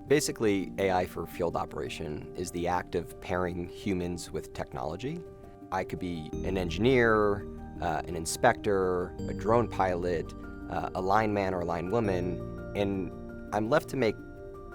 Basically, AI for field operation is the act of pairing humans with technology. I could be an engineer, an inspector, a drone pilot, a lineman or a linewoman, and I'm left to make,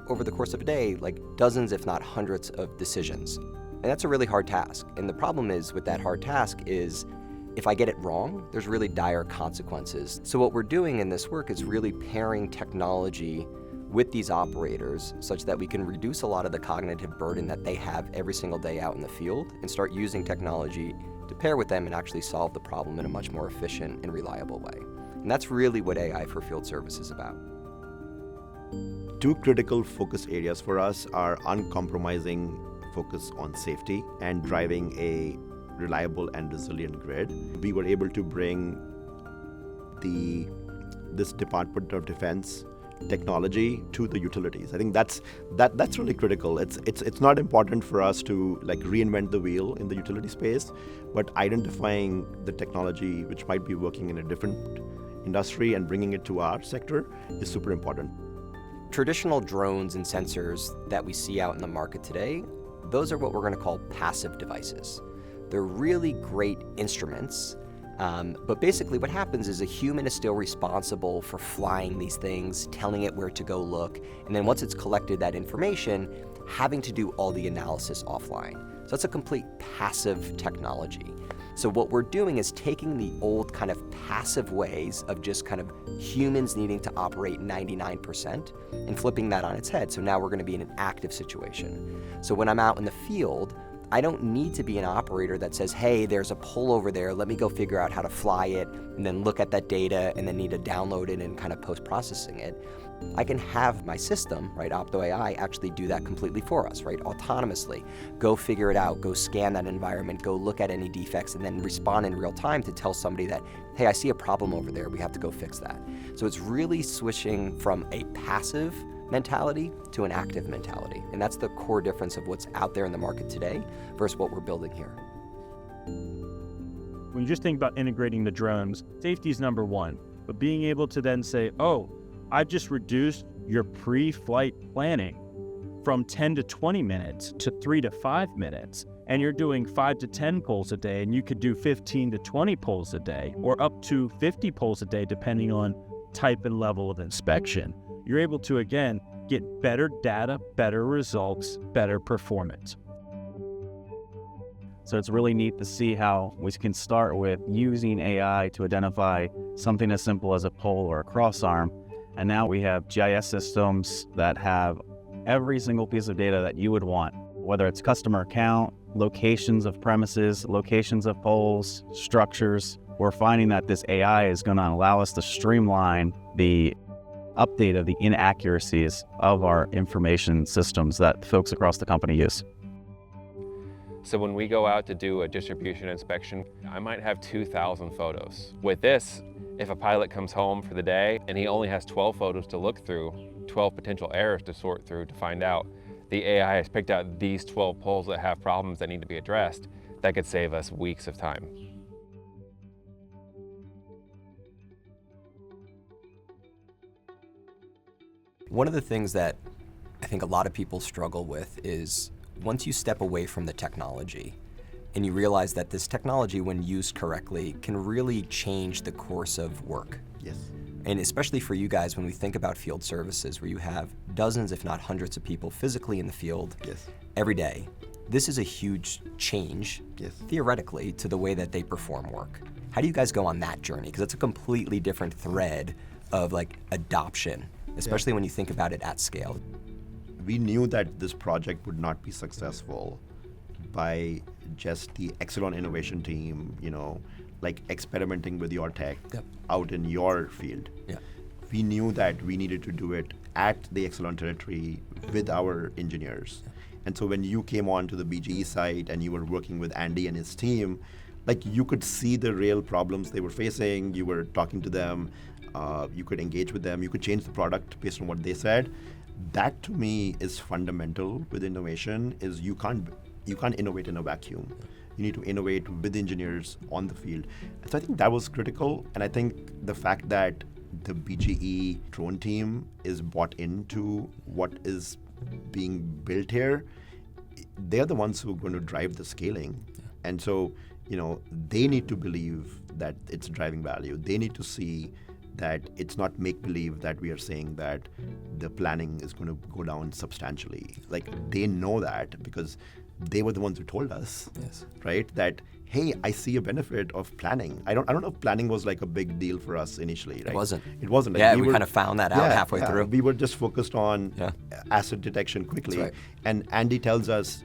over the course of a day, like dozens, if not hundreds of decisions. And that's a really hard task. And the problem is with that hard task is if I get it wrong, there's really dire consequences. So what we're doing in this work is really pairing technology with these operators such that we can reduce a lot of the cognitive burden that they have every single day out in the field and start using technology to pair with them and actually solve the problem in a much more efficient and reliable way. And that's really what AI for field service is about. Two critical focus areas for us are uncompromising focus on safety and driving a reliable and resilient grid. We were able to bring this Department of Defense technology to the utilities. I think that's really critical. It's not important for us to like reinvent the wheel in the utility space, but identifying the technology which might be working in a different industry and bringing it to our sector is super important. Traditional drones and sensors that we see out in the market today, those are what we're going to call passive devices. They're really great instruments, but basically what happens is a human is still responsible for flying these things, telling it where to go look, and then once it's collected that information, having to do all the analysis offline. So that's a complete passive technology. So what we're doing is taking the old kind of passive ways of just kind of humans needing to operate 99% and flipping that on its head. So now we're going to be in an active situation. So when I'm out in the field, I don't need to be an operator that says, hey, there's a pole over there, let me go figure out how to fly it, and then look at that data and then need to download it and kind of post-processing it. I can have my system, right, OptoAI, actually do that completely for us, right, autonomously. Go figure it out, go scan that environment, go look at any defects, and then respond in real time to tell somebody that, hey, I see a problem over there, we have to go fix that. So it's really switching from a passive mentality to an active mentality. And that's the core difference of what's out there in the market today versus what we're building here. When you just think about integrating the drones, safety is number one. But being able to then say, oh, I've just reduced your pre-flight planning from 10 to 20 minutes to 3 to 5 minutes, and you're doing 5 to 10 polls a day, and you could do 15 to 20 polls a day, or up to 50 polls a day, depending on type and level of inspection. You're able to, again, get better data, better results, better performance. So it's really neat to see how we can start with using AI to identify something as simple as a pole or a crossarm. And now we have GIS systems that have every single piece of data that you would want, whether it's customer count, locations of premises, locations of poles, structures. We're finding that this AI is going to allow us to streamline the update of the inaccuracies of our information systems that folks across the company use. So when we go out to do a distribution inspection, I might have 2,000 photos. With this, if a pilot comes home for the day and he only has 12 photos to look through, 12 potential errors to sort through to find out, the AI has picked out these 12 poles that have problems that need to be addressed, that could save us weeks of time. One of the things that I think a lot of people struggle with is once you step away from the technology and you realize that this technology, when used correctly, can really change the course of work. Yes. And especially for you guys, when we think about field services, where you have dozens, if not hundreds of people physically in the field every day, this is a huge change, theoretically, to the way that they perform work. How do you guys go on that journey? Because it's a completely different thread of like adoption, especially when you think about it at scale. We knew that this project would not be successful by just the Exelon innovation team, like experimenting with your tech out in your field. We knew that we needed to do it at the Exelon territory with our engineers. And so when you came on to the BGE site and you were working with Andy and his team, like you could see the real problems they were facing, you were talking to them, you could engage with them, you could change the product based on what they said. That to me is fundamental with innovation, is you can't innovate in a vacuum. You need to innovate with engineers on the field. And so I think that was critical. And I think the fact that the BGE drone team is bought into what is being built here, they're the ones who are going to drive the scaling. And so, they need to believe that it's driving value. They need to see that it's not make-believe that we are saying that the planning is going to go down substantially. Like, they know that because they were the ones who told us, right? That, hey, I see a benefit of planning. I don't know if planning was like a big deal for us initially, right? It wasn't. Like, yeah, we kind of found that out halfway through. We were just focused on asset detection quickly. That's right. And Andy tells us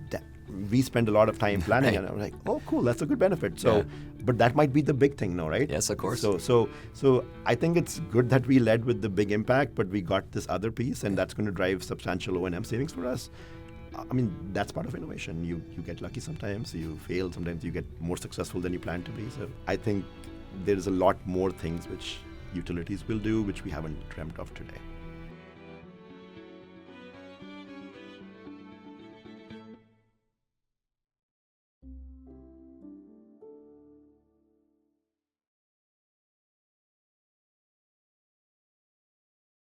that we spend a lot of time planning, and I'm like, oh, cool, that's a good benefit. So, but that might be the big thing, no, right? Yes, of course. So I think it's good that we led with the big impact, but we got this other piece, and that's going to drive substantial O&M savings for us. I mean, that's part of innovation. You get lucky sometimes, you fail, sometimes you get more successful than you planned to be. So I think there's a lot more things which utilities will do, which we haven't dreamt of today.